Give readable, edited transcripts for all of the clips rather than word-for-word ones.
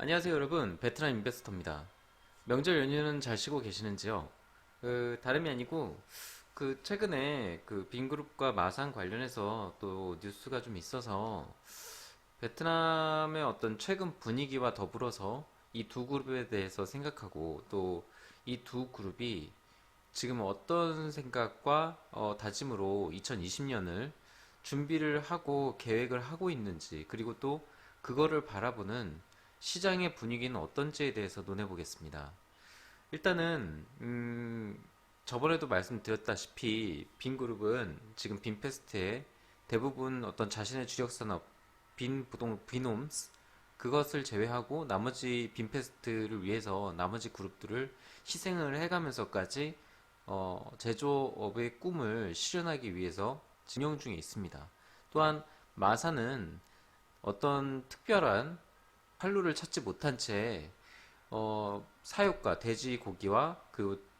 안녕하세요 여러분, 베트남 인베스터입니다. 명절 연휴는 잘 쉬고 계시는지요? 다름이 아니고 최근에 빈그룹과 마상 관련해서 또 뉴스가 좀 있어서 베트남의 어떤 최근 분위기와 더불어서 이 두 그룹에 대해서 생각하고 또 이 두 그룹이 지금 어떤 생각과 다짐으로 2020년을 준비를 하고 계획을 하고 있는지, 그리고 또 그거를 바라보는 시장의 분위기는 어떤지에 대해서 논해보겠습니다. 일단은 저번에도 말씀드렸다시피 빈그룹은 지금 빈페스트에 대부분 어떤 자신의 주력 산업 빈홈스 그것을 제외하고 나머지 빈페스트를 위해서 나머지 그룹들을 희생을 해가면서까지 제조업의 꿈을 실현하기 위해서 진행 중에 있습니다. 또한 마사는 어떤 특별한 활로를 찾지 못한 채 사육과 돼지고기와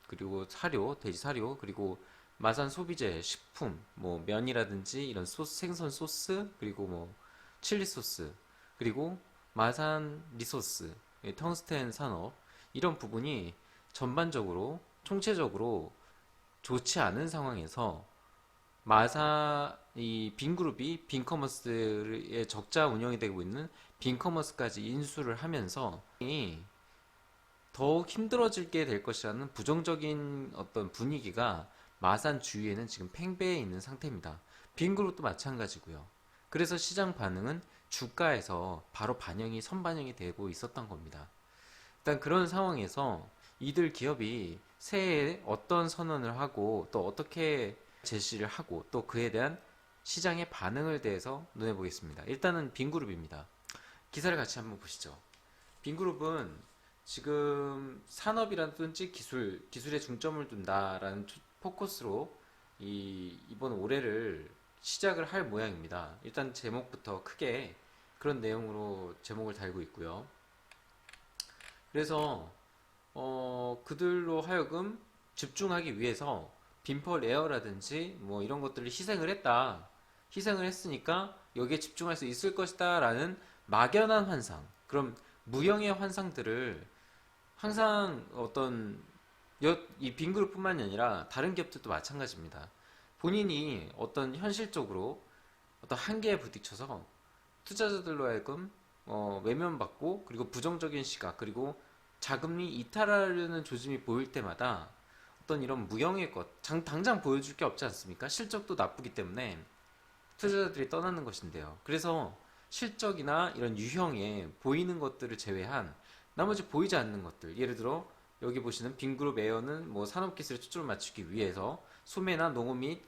그리고 사료, 돼지 사료, 그리고 마산 소비재, 식품, 뭐 면이라든지 이런 소스, 생선 소스, 그리고 뭐 칠리 소스, 그리고 마산 리소스, 텅스텐 산업 이런 부분이 전반적으로 총체적으로 좋지 않은 상황에서 이 빈그룹이 빈커머스의 적자 운영이 되고 있는 빈커머스까지 인수를 하면서 더욱 힘들어지게 될 것이라는 부정적인 어떤 분위기가 마산 주위에는 지금 팽배해 있는 상태입니다. 빈그룹도 마찬가지고요. 그래서 시장 반응은 주가에서 바로 선반영이 되고 있었던 겁니다. 일단 그런 상황에서 이들 기업이 새해에 어떤 선언을 하고 또 어떻게 제시를 하고 또 그에 대한 시장의 반응을 대해서 논해 보겠습니다. 일단은 빈그룹입니다. 기사를 같이 한번 보시죠. 빈그룹은 지금 산업이라든지 기술에 중점을 둔다라는 포커스로 이번 올해를 시작을 할 모양입니다. 일단 제목부터 크게 그런 내용으로 제목을 달고 있고요. 그래서 그들로 하여금 집중하기 위해서 빈펄 에어라든지 뭐 이런 것들을 희생을 했다. 희생을 했으니까 여기에 집중할 수 있을 것이다 라는 막연한 환상, 그럼 무형의 환상들을 항상 이 빈그룹뿐만이 아니라 다른 기업들도 마찬가지입니다. 본인이 어떤 현실적으로 어떤 한계에 부딪혀서 투자자들로 하여금 외면받고 그리고 부정적인 시각 그리고 자금이 이탈하려는 조짐이 보일 때마다 어떤 이런 무형의 당장 보여줄 게 없지 않습니까? 실적도 나쁘기 때문에 투자자들이 떠나는 것인데요. 그래서 실적이나 이런 유형에 보이는 것들을 제외한 나머지 보이지 않는 것들, 예를 들어 여기 보시는 빈그룹 에어는 뭐 산업기술에 초점을 맞추기 위해서 소매나 농업 및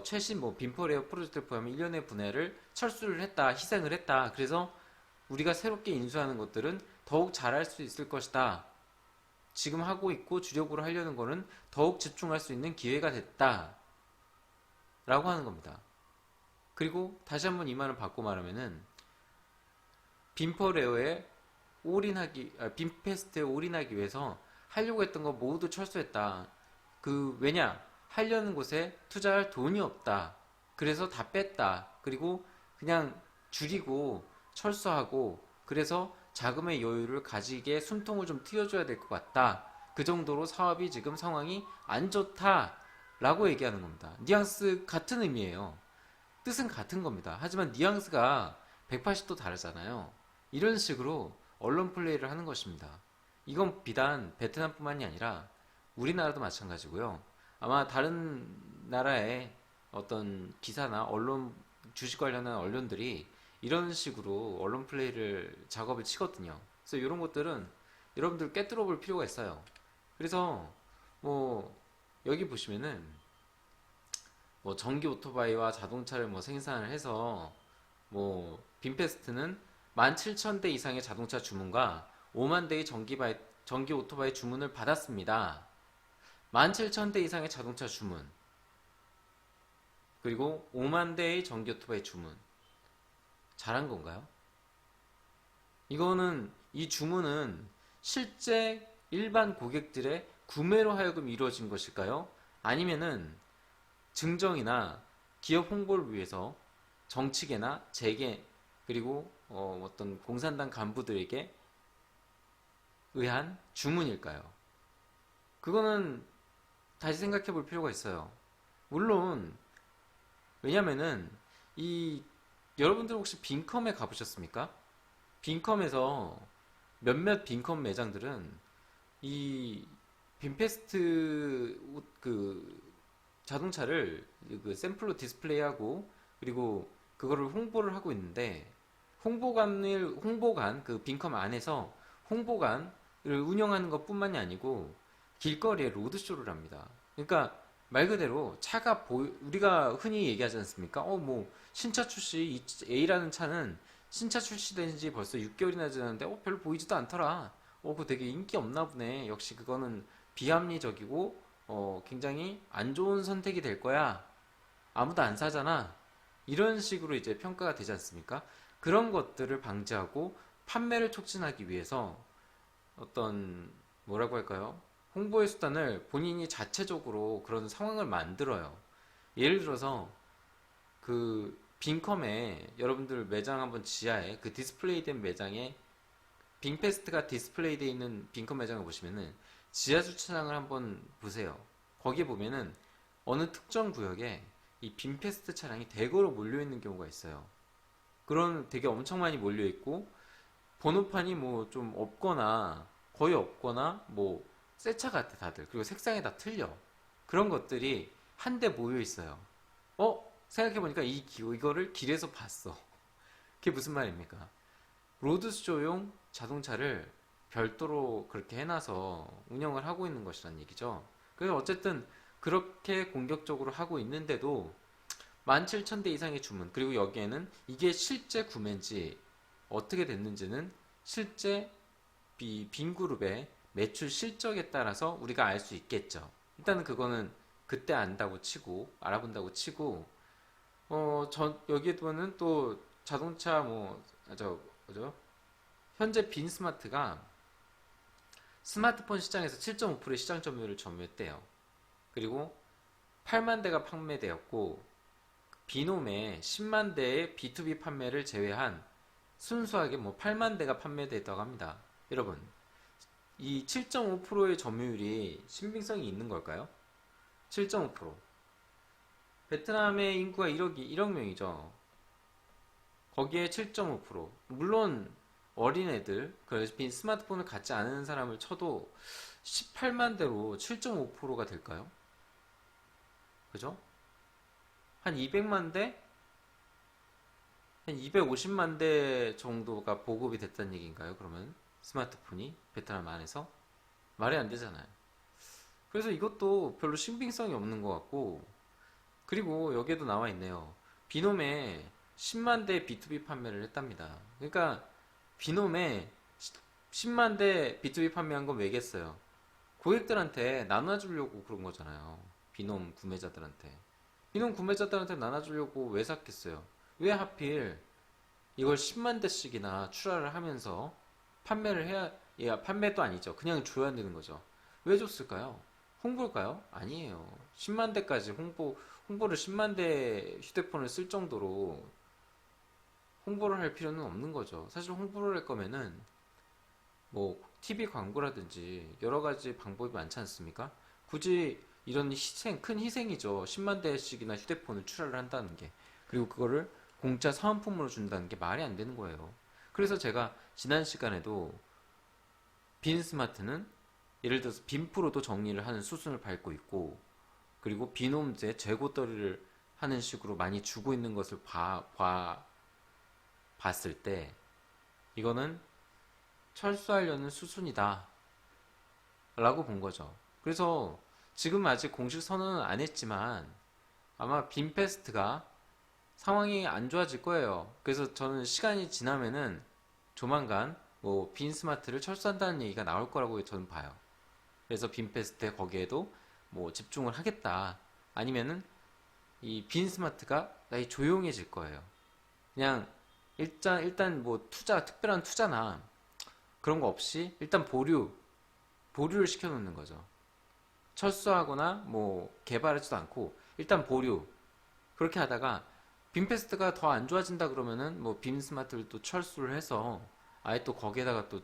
최신 뭐 빈펄 에어 프로젝트를 포함한 일련의 분야를 철수를 했다, 희생을 했다. 그래서 우리가 새롭게 인수하는 것들은 더욱 잘할 수 있을 것이다. 지금 하고 있고 주력으로 하려는 거는 더욱 집중할 수 있는 기회가 됐다. 라고 하는 겁니다. 그리고 다시 한번 이 말을 바꿔 말하면은 빈퍼레어에 빈페스트에 올인하기 위해서 하려고 했던 거 모두 철수했다. 왜냐? 하려는 곳에 투자할 돈이 없다. 그래서 다 뺐다. 그리고 그냥 줄이고 철수하고 그래서 자금의 여유를 가지게 숨통을 좀 트여줘야 될 것 같다. 그 정도로 사업이 지금 상황이 안 좋다. 라고 얘기하는 겁니다. 뉘앙스 같은 의미예요. 뜻은 같은 겁니다. 하지만 뉘앙스가 180도 다르잖아요. 이런 식으로 언론 플레이를 하는 것입니다. 이건 비단 베트남뿐만이 아니라 우리나라도 마찬가지고요. 아마 다른 나라의 어떤 기사나 주식 관련한 언론들이 이런 식으로 언론 플레이를 작업을 치거든요. 그래서 이런 것들은 여러분들 꿰뚫어 볼 필요가 있어요. 그래서 뭐 여기 보시면은 뭐 전기 오토바이와 자동차를 뭐 생산을 해서 뭐 빈페스트는 17,000대 이상의 자동차 주문과 5만 대의 전기 오토바이 주문을 받았습니다. 17,000대 이상의 자동차 주문 그리고 5만 대의 전기 오토바이 주문 잘한 건가요? 이 주문은 실제 일반 고객들의 구매로 하여금 이루어진 것일까요? 아니면은 증정이나 기업 홍보를 위해서 정치계나 재계 그리고 어떤 공산당 간부들에게 의한 주문일까요? 그거는 다시 생각해 볼 필요가 있어요. 물론 왜냐면은 이 여러분들 혹시 빈컴에 가보셨습니까? 빈컴에서 몇몇 빈컴 매장들은 이 빈페스트 그 자동차를 그 샘플로 디스플레이하고 그리고 그거를 홍보를 하고 있는데 홍보관 그 빈컴 안에서 홍보관을 운영하는 것뿐만이 아니고 길거리에 로드쇼를 합니다. 그러니까 말 그대로 우리가 흔히 얘기하지 않습니까? 뭐 신차 출시 A라는 차는 신차 출시된 지 벌써 6개월이나 지났는데 별로 보이지도 않더라. 그거 되게 인기 없나 보네. 역시 그거는 비합리적이고 굉장히 안 좋은 선택이 될 거야. 아무도 안 사잖아. 이런 식으로 이제 평가가 되지 않습니까? 그런 것들을 방지하고 판매를 촉진하기 위해서 어떤 뭐라고 할까요? 홍보의 수단을 본인이 자체적으로 그런 상황을 만들어요. 예를 들어서 그 빈컴에 여러분들 매장 한번 지하에 그 디스플레이된 매장에 빈페스트가 디스플레이되어 있는 빈컴 매장을 보시면은 지하 주차장을 한번 보세요. 거기에 보면은 어느 특정 구역에 이 빈페스트 차량이 대거로 몰려 있는 경우가 있어요. 그런 되게 엄청 많이 몰려 있고 번호판이 뭐 좀 없거나 거의 없거나 뭐 새 차 같아 다들. 그리고 색상이 다 틀려. 그런 것들이 한데 모여 있어요. 생각해보니까 이거를 길에서 봤어. 그게 무슨 말입니까? 로드쇼용 자동차를 별도로 그렇게 해놔서 운영을 하고 있는 것이란 얘기죠. 그래서 어쨌든 그렇게 공격적으로 하고 있는데도 17,000대 이상의 주문, 그리고 여기에는 이게 실제 구매인지 어떻게 됐는지는 실제 빈 그룹의 매출 실적에 따라서 우리가 알 수 있겠죠. 일단은 그거는 그때 안다고 치고 알아본다고 치고 여기에 보면 또 자동차 뭐죠? 현재 빈스마트가 스마트폰 시장에서 7.5%의 시장 점유율을 점유했대요. 그리고 8만 대가 판매되었고 비놈의 10만 대의 B2B 판매를 제외한 순수하게 뭐 8만 대가 판매됐다고 합니다. 여러분, 이 7.5%의 점유율이 신빙성이 있는 걸까요? 7.5%. 베트남의 인구가 1억 명이죠. 거기에 7.5%. 물론 어린애들, 그래서 스마트폰을 갖지 않은 사람을 쳐도 18만 대로 7.5%가 될까요? 그죠? 한 200만 대? 한 250만 대 정도가 보급이 됐다는 얘기인가요? 그러면 스마트폰이 베트남 안에서? 말이 안 되잖아요. 그래서 이것도 별로 신빙성이 없는 것 같고, 그리고 여기에도 나와 있네요. 비놈에 10만 대 B2B 판매를 했답니다. 그러니까 비놈에 10만 대 B2B 판매한 건 왜겠어요? 고객들한테 나눠주려고 그런 거잖아요. 비놈 구매자들한테. 비놈 구매자들한테 나눠주려고 왜 샀겠어요? 왜 하필 이걸 10만 대씩이나 출하를 하면서 판매를 판매도 아니죠. 그냥 줘야 되는 거죠. 왜 줬을까요? 홍보일까요? 아니에요. 10만 대까지 홍보를 10만 대 휴대폰을 쓸 정도로 홍보를 할 필요는 없는 거죠. 사실 홍보를 할 거면은 뭐 TV 광고라든지 여러 가지 방법이 많지 않습니까? 굳이 이런 큰 희생이죠. 10만 대씩이나 휴대폰을 출하를 한다는 게. 그리고 그거를 공짜 사은품으로 준다는 게 말이 안 되는 거예요. 그래서 제가 지난 시간에도 빈스마트는 예를 들어서 빈프로도 정리를 하는 수순을 밟고 있고, 그리고 비놈제 재고떨이를 하는 식으로 많이 주고 있는 것을 봤을 때 이거는 철수하려는 수순이다 라고 본 거죠. 그래서 지금 아직 공식 선언은 안 했지만 아마 빈페스트가 상황이 안 좋아질 거예요. 그래서 저는 시간이 지나면은 조만간 뭐 빈스마트를 철수한다는 얘기가 나올 거라고 저는 봐요. 그래서 빈페스트에 거기에도 뭐 집중을 하겠다. 아니면은 이 빈스마트가 조용해질 거예요. 그냥 일단 뭐 특별한 투자나 그런 거 없이 일단 보류를 시켜놓는 거죠. 철수하거나 뭐 개발하지도 않고 일단 보류. 그렇게 하다가 빈페스트가 더 안 좋아진다 그러면은 뭐 빈스마트를 또 철수를 해서 아예 또 거기에다가 또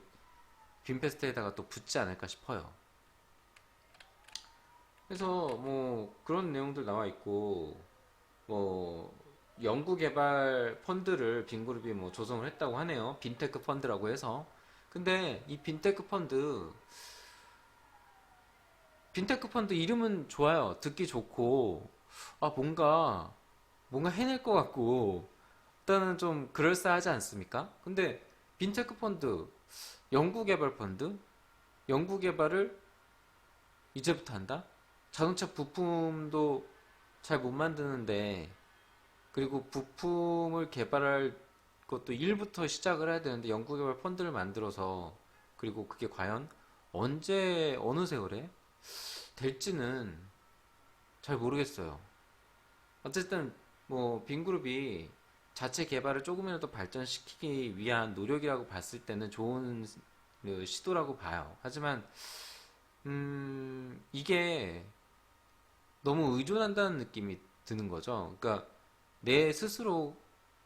빈페스트에다가 또 붙지 않을까 싶어요. 그래서 뭐 그런 내용들 나와 있고, 뭐 연구개발 펀드를 빈그룹이 뭐 조성을 했다고 하네요. 빈테크 펀드라고 해서. 근데 이 빈테크 펀드 이름은 좋아요. 듣기 좋고, 아 뭔가 해낼 것 같고, 일단은 좀 그럴싸하지 않습니까? 근데 빈테크 펀드, 연구개발 펀드, 연구개발을 이제부터 한다? 자동차 부품도 잘 못 만드는데, 그리고 부품을 개발할 것도 일부터 시작을 해야 되는데 연구개발 펀드를 만들어서, 그리고 그게 과연 언제 어느 세월에 될지는 잘 모르겠어요. 어쨌든 뭐 빈그룹이 자체 개발을 조금이라도 발전시키기 위한 노력이라고 봤을 때는 좋은 그 시도라고 봐요. 하지만 이게 너무 의존한다는 느낌이 드는 거죠. 그러니까 내 스스로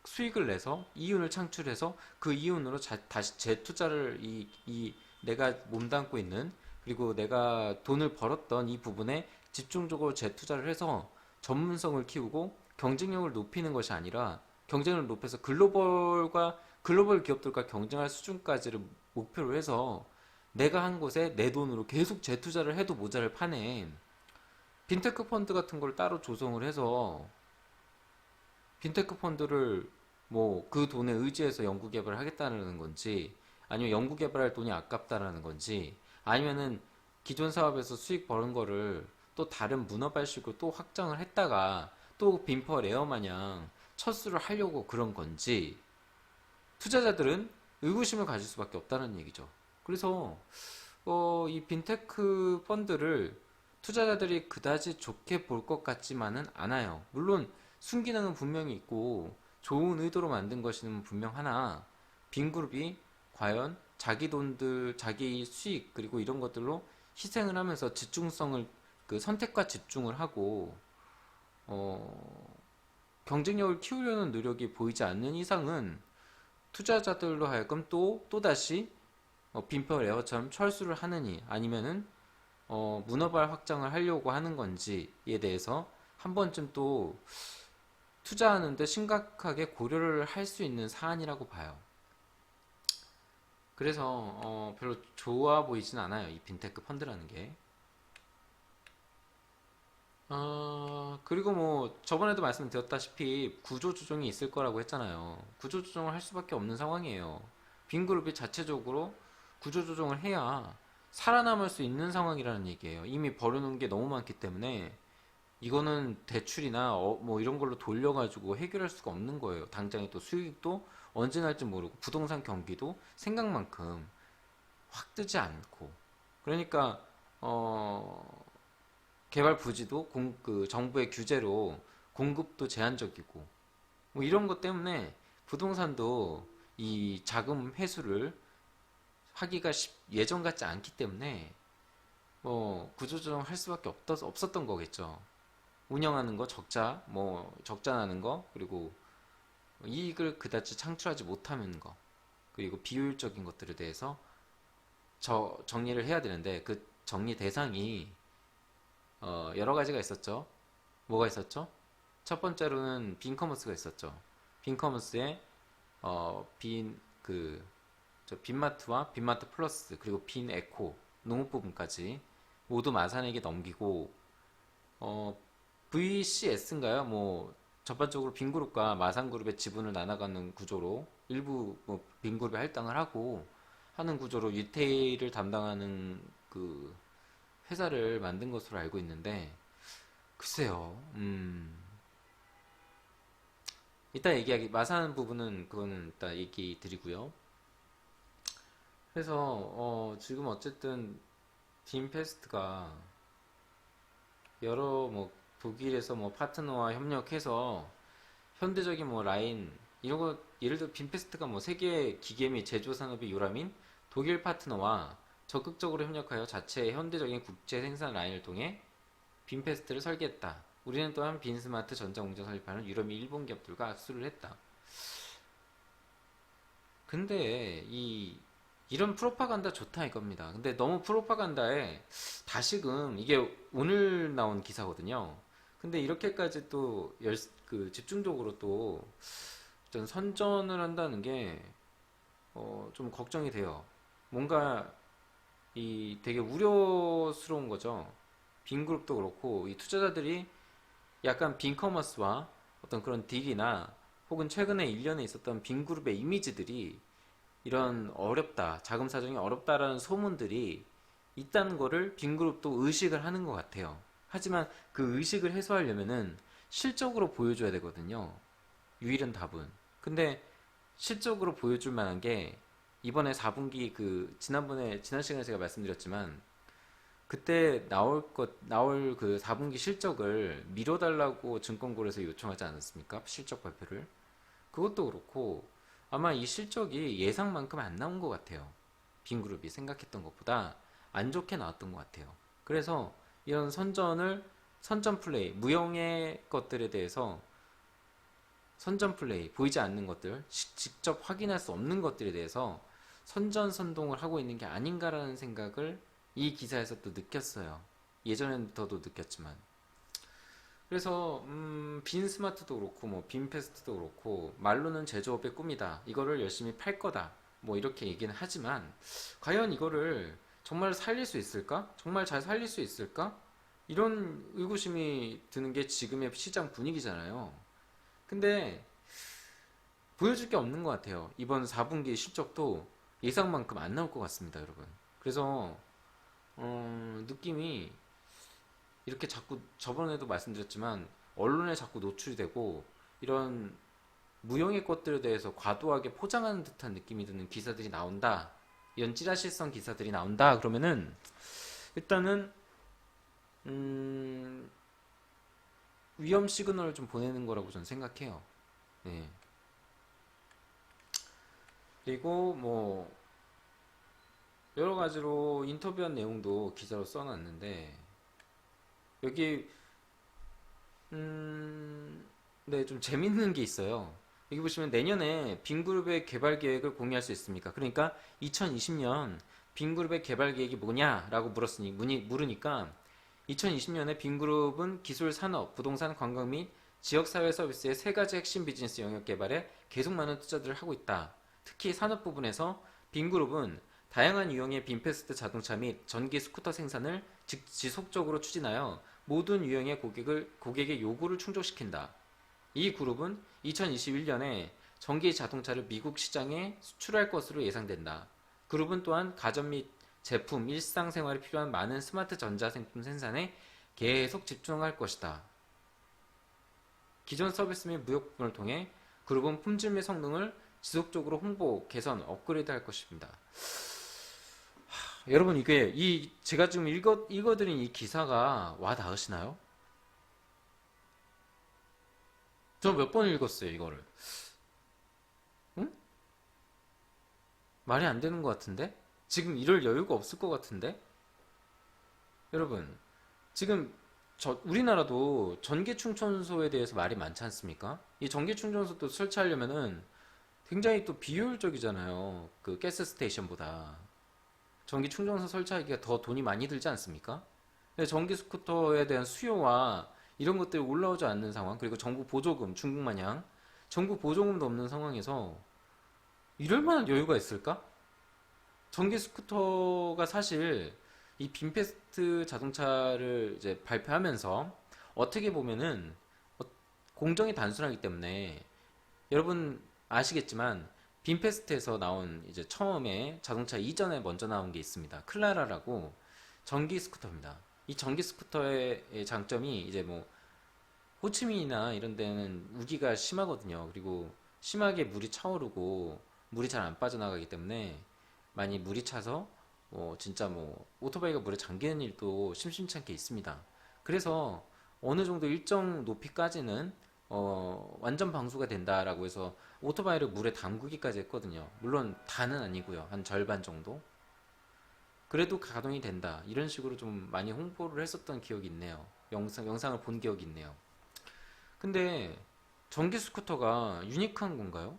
수익을 내서 이윤을 창출해서 그 이윤으로 다시 재투자를 이 내가 몸담고 있는, 그리고 내가 돈을 벌었던 이 부분에 집중적으로 재투자를 해서 전문성을 키우고 경쟁력을 높이는 것이 아니라, 경쟁을 높여서 글로벌 기업들과 경쟁할 수준까지를 목표로 해서 내가 한 곳에 내 돈으로 계속 재투자를 해도 모자를 판에 빈테크 펀드 같은 걸 따로 조성을 해서 빈테크 펀드를 뭐 그 돈에 의지해서 연구 개발을 하겠다는 건지, 아니면 연구 개발할 돈이 아깝다라는 건지, 아니면은 기존 사업에서 수익 버는 거를 또 다른 문어발식으로 또 확장을 했다가 또 빈퍼 레어 마냥 첫수를 하려고 그런 건지, 투자자들은 의구심을 가질 수밖에 없다는 얘기죠. 그래서 이 빈테크 펀드를 투자자들이 그다지 좋게 볼 것 같지만은 않아요. 물론 순기능은 분명히 있고 좋은 의도로 만든 것은 분명하나, 빈그룹이 과연 자기 돈들, 자기 수익, 그리고 이런 것들로 희생을 하면서 집중성을, 그 선택과 집중을 하고 어, 경쟁력을 키우려는 노력이 보이지 않는 이상은 투자자들로 하여금 또다시 빈펄 에어처럼 철수를 하느니, 아니면은 문어발 확장을 하려고 하는 건지에 대해서 한 번쯤 또 투자하는데 심각하게 고려를 할 수 있는 사안이라고 봐요. 그래서 별로 좋아 보이진 않아요, 이 빈테크 펀드라는 게. 그리고 뭐 저번에도 말씀드렸다시피 구조조정이 있을 거라고 했잖아요. 구조조정을 할 수밖에 없는 상황이에요. 빈그룹이 자체적으로 구조조정을 해야 살아남을 수 있는 상황이라는 얘기예요. 이미 벌어놓은 게 너무 많기 때문에 이거는 대출이나 뭐 이런 걸로 돌려가지고 해결할 수가 없는 거예요. 당장에 또 수익도 언제 날지 모르고 부동산 경기도 생각만큼 확 뜨지 않고, 그러니까 개발 부지도 그 정부의 규제로 공급도 제한적이고, 뭐 이런 것 때문에 부동산도 이 자금 회수를 하기가 예전 같지 않기 때문에 뭐 구조조정 할 수밖에 없었던 거겠죠. 운영하는 거 적자, 뭐 적자 나는 거, 그리고 이익을 그다지 창출하지 못하는 거, 그리고 비효율적인 것들에 대해서 정리를 해야 되는데, 그 정리 대상이 여러 가지가 있었죠. 뭐가 있었죠? 첫 번째로는 빈커머스가 있었죠. 빈커머스에 저 빈마트와 빈마트 플러스, 그리고 빈에코 농업 부분까지 모두 마산에게 넘기고, VCS인가요? 뭐 전반적으로 빈그룹과 마산그룹의 지분을 나눠가는 구조로 일부 뭐 빈그룹에 할당을 하고 하는 구조로 유테일을 담당하는 그 회사를 만든 것으로 알고 있는데, 글쎄요. 이따 얘기하기, 마산 부분은 그거는 이따 얘기 드리고요. 그래서 지금 어쨌든 딘페스트가 여러 뭐 독일에서 뭐 파트너와 협력해서 현대적인 뭐 라인 이런 거, 예를 들어 빈페스트가 뭐 세계 기계 및 제조 산업의 유람인 독일 파트너와 적극적으로 협력하여 자체의 현대적인 국제 생산 라인을 통해 빈페스트를 설계했다. 우리는 또한 빈스마트 전자공장 설립하는 유럽 및 일본 기업들과 악수를 했다. 근데 이 이런 프로파간다 좋다 이겁니다. 근데 너무 프로파간다에 다시금 이게 오늘 나온 기사거든요. 근데 이렇게까지 또 집중적으로 또 어떤 선전을 한다는 게 좀 걱정이 돼요. 뭔가 이 되게 우려스러운 거죠. 빈그룹도 그렇고 이 투자자들이 약간 빈커머스와 어떤 그런 딜이나 혹은 최근에 1년에 있었던 빈그룹의 이미지들이 이런 어렵다, 자금 사정이 어렵다라는 소문들이 있다는 거를 빈그룹도 의식을 하는 것 같아요. 하지만 그 의식을 해소하려면은 실적으로 보여줘야 되거든요. 유일한 답은. 근데 실적으로 보여줄 만한 게 이번에 4분기 지난 시간에 제가 말씀드렸지만 그때 나올 그 4분기 실적을 미뤄달라고 증권거래소 요청하지 않았습니까? 실적 발표를. 그것도 그렇고 아마 이 실적이 예상만큼 안 나온 것 같아요. 빈그룹이 생각했던 것보다 안 좋게 나왔던 것 같아요. 그래서 이런 선전 플레이, 무형의 것들에 대해서 선전 플레이, 보이지 않는 것들, 직접 확인할 수 없는 것들에 대해서 선전선동을 하고 있는 게 아닌가라는 생각을 이 기사에서 또 느꼈어요. 예전부터도 느꼈지만. 그래서 빈 스마트도 그렇고 뭐 빈 패스트도 그렇고 말로는 제조업의 꿈이다. 이거를 열심히 팔 거다. 뭐 이렇게 얘기는 하지만 과연 이거를 정말 살릴 수 있을까? 정말 잘 살릴 수 있을까? 이런 의구심이 드는 게 지금의 시장 분위기잖아요. 근데 보여줄 게 없는 것 같아요. 이번 4분기 실적도 예상만큼 안 나올 것 같습니다, 여러분. 그래서 느낌이 이렇게 자꾸 저번에도 말씀드렸지만 언론에 자꾸 노출이 되고 이런 무용의 것들에 대해서 과도하게 포장하는 듯한 느낌이 드는 기사들이 나온다. 이런 찌라시성 기사들이 나온다. 그러면은 일단은 음, 위험 시그널을 좀 보내는 거라고 저는 생각해요. 네. 그리고 뭐 여러 가지로 인터뷰한 내용도 기사로 써놨는데 여기 네, 좀 재밌는 게 있어요. 여기 보시면 내년에 빈그룹의 개발 계획을 공유할 수 있습니까? 그러니까 2020년 빈그룹의 개발 계획이 뭐냐라고 물으니까 2020년에 빈그룹은 기술 산업, 부동산 관광 및 지역사회 서비스의 세 가지 핵심 비즈니스 영역 개발에 계속 많은 투자들을 하고 있다. 특히 산업 부분에서 빈그룹은 다양한 유형의 빈패스트 자동차 및 전기 스쿠터 생산을 지속적으로 추진하여 모든 유형의 고객의 요구를 충족시킨다. 이 그룹은 2021년에 전기 자동차를 미국 시장에 수출할 것으로 예상된다. 그룹은 또한 가전 및 제품, 일상생활에 필요한 많은 스마트 전자생품 생산에 계속 집중할 것이다. 기존 서비스 및 무역 부분을 통해 그룹은 품질 및 성능을 지속적으로 홍보, 개선, 업그레이드 할 것입니다. 여러분 이게 제가 지금 읽어드린 이 기사가 와 닿으시나요? 저 몇 번 읽었어요 이거를. 응? 말이 안 되는 것 같은데? 지금 이럴 여유가 없을 것 같은데? 여러분 지금 우리나라도 전기 충전소에 대해서 말이 많지 않습니까? 이 전기 충전소도 설치하려면은 굉장히 또 비효율적이잖아요. 그 가스 스테이션보다. 전기 충전소 설치하기가 더 돈이 많이 들지 않습니까? 전기 스쿠터에 대한 수요와 이런 것들이 올라오지 않는 상황, 그리고 정부 보조금, 중국 마냥 정부 보조금도 없는 상황에서 이럴 만한 여유가 있을까? 전기 스쿠터가 사실 이 빈패스트 자동차를 이제 발표하면서 어떻게 보면은 공정이 단순하기 때문에 여러분 아시겠지만 빈패스트에서 나온 이제 처음에 자동차 이전에 먼저 나온 게 있습니다. 클라라라고 전기 스쿠터입니다. 이 전기 스쿠터의 장점이 이제 뭐 호치민이나 이런 데는 우기가 심하거든요. 그리고 심하게 물이 차오르고 물이 잘 안 빠져나가기 때문에 많이 물이 차서 진짜 뭐 오토바이가 물에 잠기는 일도 심심치 않게 있습니다. 그래서 어느 정도 일정 높이까지는 완전 방수가 된다라고 해서 오토바이를 물에 담그기까지 했거든요. 물론 다는 아니고요. 한 절반 정도. 그래도 가동이 된다. 이런 식으로 좀 많이 홍보를 했었던 기억이 있네요. 영상을 본 기억이 있네요. 근데 전기 스쿠터가 유니크한 건가요?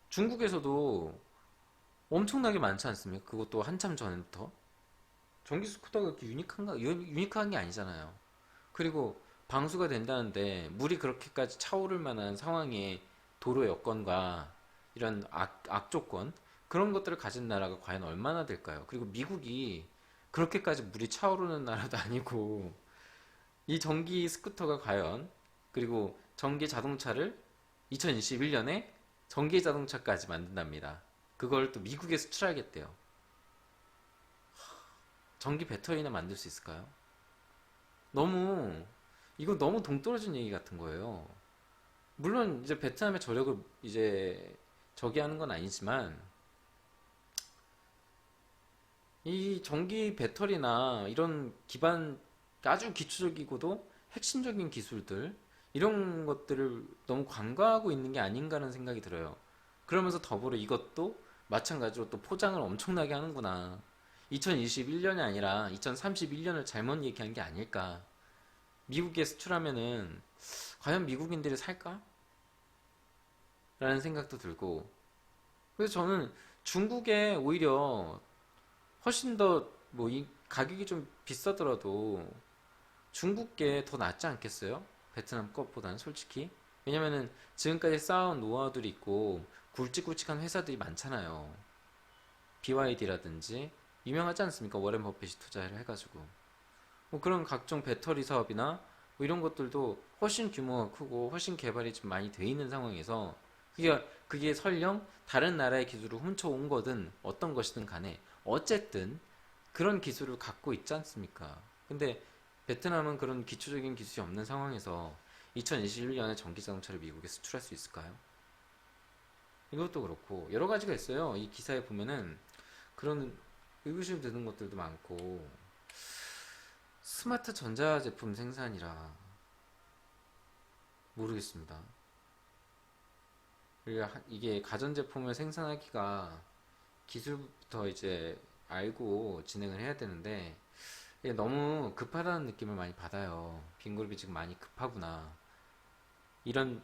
중국에서도 엄청나게 많지 않습니까? 그것도 한참 전부터. 전기 스쿠터가 그렇게 유니크한 게 아니잖아요. 그리고 방수가 된다는데 물이 그렇게까지 차오를 만한 상황의 도로 여건과 이런 악조건 그런 것들을 가진 나라가 과연 얼마나 될까요? 그리고 미국이 그렇게까지 물이 차오르는 나라도 아니고 이 전기 스쿠터가 과연 그리고 전기 자동차를 2021년에 전기 자동차까지 만든답니다. 그걸 또 미국에 수출하겠대요. 전기 배터리나 만들 수 있을까요? 너무 이거 너무 동떨어진 얘기 같은 거예요. 물론 이제 베트남의 저력을 이제 저기하는 건 아니지만 이 전기 배터리나 이런 기반 아주 기초적이고도 핵심적인 기술들 이런 것들을 너무 간과하고 있는 게 아닌가라는 생각이 들어요. 그러면서 더불어 이것도 마찬가지로 또 포장을 엄청나게 하는구나. 2021년이 아니라 2031년을 잘못 얘기한 게 아닐까. 미국에 수출하면은 과연 미국인들이 살까? 라는 생각도 들고 그래서 저는 중국에 오히려 훨씬 더 뭐 이 가격이 좀 비싸더라도 중국계 더 낫지 않겠어요? 베트남 것보다는 솔직히. 왜냐면은 지금까지 쌓아온 노하우들이 있고 굵직굵직한 회사들이 많잖아요. BYD라든지 유명하지 않습니까? 워렌 버핏이 투자를 해가지고 뭐 그런 각종 배터리 사업이나 뭐 이런 것들도 훨씬 규모가 크고 훨씬 개발이 좀 많이 돼 있는 상황에서 그게 설령 다른 나라의 기술을 훔쳐온 거든 어떤 것이든 간에 어쨌든 그런 기술을 갖고 있지 않습니까? 근데 베트남은 그런 기초적인 기술이 없는 상황에서 2021년에 전기 자동차를 미국에 수출할 수 있을까요? 이것도 그렇고 여러 가지가 있어요. 이 기사에 보면은 그런 의구심 드는 것들도 많고 스마트 전자제품 생산이라 모르겠습니다. 이게 가전제품을 생산하기가 기술부터 이제 알고 진행을 해야 되는데 이게 너무 급하다는 느낌을 많이 받아요. 빈그룹이 지금 많이 급하구나. 이런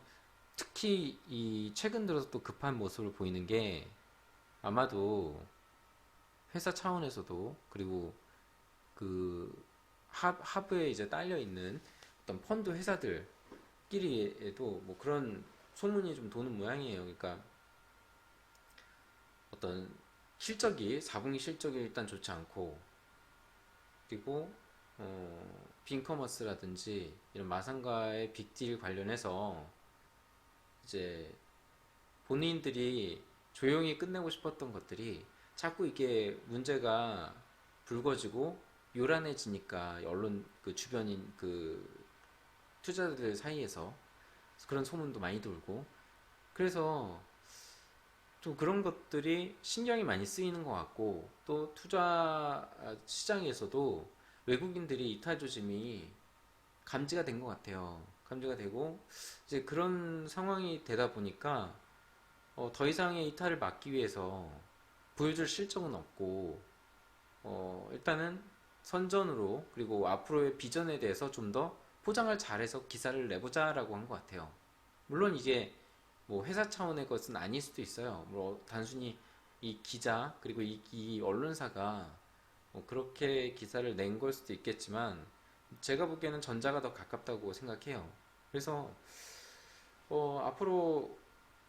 특히 이 최근 들어서 또 급한 모습을 보이는 게 아마도 회사 차원에서도 그리고 그 하부에 이제 딸려 있는 어떤 펀드 회사들끼리에도 뭐 그런 소문이 좀 도는 모양이에요. 그러니까 어떤 실적이 4분기 실적이 일단 좋지 않고 그리고 빈커머스라든지 이런 마상가의 빅딜 관련해서 이제 본인들이 조용히 끝내고 싶었던 것들이 자꾸 이게 문제가 불거지고 요란해지니까 언론 그 주변인 그 투자자들 사이에서 그런 소문도 많이 돌고 그래서 좀 그런 것들이 신경이 많이 쓰이는 것 같고 또 투자 시장에서도 외국인들이 이탈 조짐이 감지가 된 것 같아요. 감지가 되고 이제 그런 상황이 되다 보니까 더 이상의 이탈을 막기 위해서 보여줄 실적은 없고 일단은 선전으로 그리고 앞으로의 비전에 대해서 좀 더 포장을 잘해서 기사를 내보자라고 한 것 같아요. 물론 이게 뭐 회사 차원의 것은 아닐 수도 있어요. 뭐 단순히 이 기자 그리고 이 언론사가 뭐 그렇게 기사를 낸 걸 수도 있겠지만 제가 보기에는 전자가 더 가깝다고 생각해요. 그래서 앞으로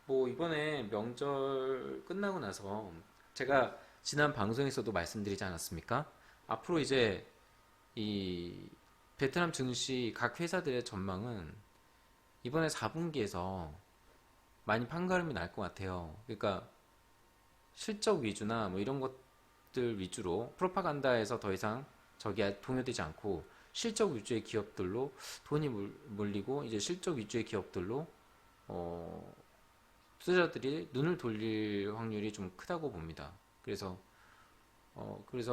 뭐 이번에 명절 끝나고 나서 제가 지난 방송에서도 말씀드리지 않았습니까? 앞으로 이제 이 베트남 증시 각 회사들의 전망은 이번에 4분기에서 많이 판가름이 날 것 같아요. 그러니까 실적 위주나 뭐 이런 것들 위주로 프로파간다에서 더 이상 저기 동요되지 않고 실적 위주의 기업들로 돈이 몰리고 이제 실적 위주의 기업들로 어, 투자자들이 눈을 돌릴 확률이 좀 크다고 봅니다. 그래서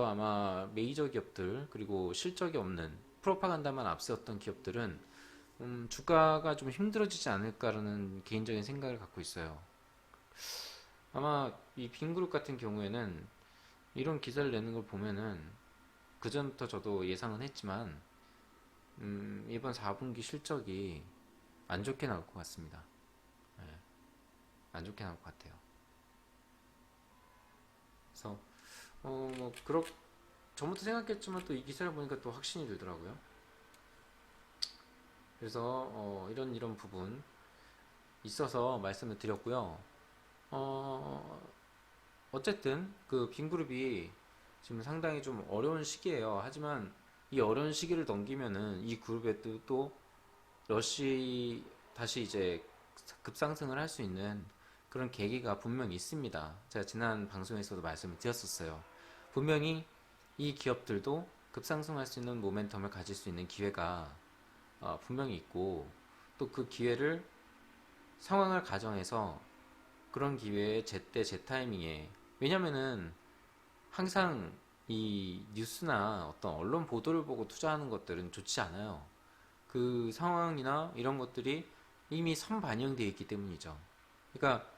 아마 메이저 기업들 그리고 실적이 없는 프로파간다만 앞세웠던 기업들은 주가가 좀 힘들어지지 않을까라는 개인적인 생각을 갖고 있어요. 아마 이 빈그룹 같은 경우에는 이런 기사를 내는 걸 보면은 그전부터 저도 예상은 했지만 이번 4분기 실적이 안 좋게 나올 것 같습니다. 네, 안 좋게 나올 것 같아요. 그래서 뭐 전부터 생각했지만 또 이 기사를 보니까 또 확신이 들더라고요. 그래서 이런 부분 있어서 말씀을 드렸고요. 어쨌든 그 빈그룹이 지금 상당히 좀 어려운 시기예요. 하지만 이 어려운 시기를 넘기면은 이 그룹에 또 러시 다시 이제 급상승을 할 수 있는 그런 계기가 분명히 있습니다. 제가 지난 방송에서도 말씀을 드렸었어요. 분명히 이 기업들도 급상승할 수 있는 모멘텀을 가질 수 있는 기회가 분명히 있고, 또 그 기회를 상황을 가정해서 그런 기회에 제때 제 타이밍에, 왜냐면은 항상 이 뉴스나 어떤 언론 보도를 보고 투자하는 것들은 좋지 않아요. 그 상황이나 이런 것들이 이미 선반영되어 있기 때문이죠. 그러니까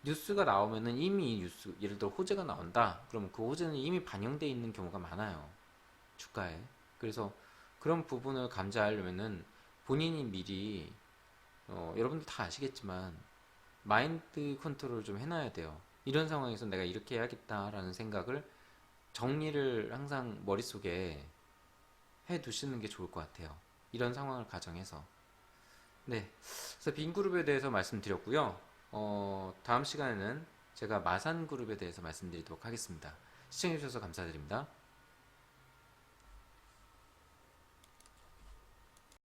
뉴스가 나오면은 이미 예를 들어 호재가 나온다. 그러면 그 호재는 이미 반영되어 있는 경우가 많아요. 주가에. 그래서 그런 부분을 감지하려면은 본인이 미리, 여러분들 다 아시겠지만 마인드 컨트롤을 좀 해놔야 돼요. 이런 상황에서 내가 이렇게 해야겠다라는 생각을 정리를 항상 머릿속에 해 두시는 게 좋을 것 같아요. 이런 상황을 가정해서. 네. 그래서 빈그룹에 대해서 말씀드렸고요. 다음 시간에는 제가 마산그룹에 대해서 말씀드리도록 하겠습니다. 시청해주셔서 감사드립니다.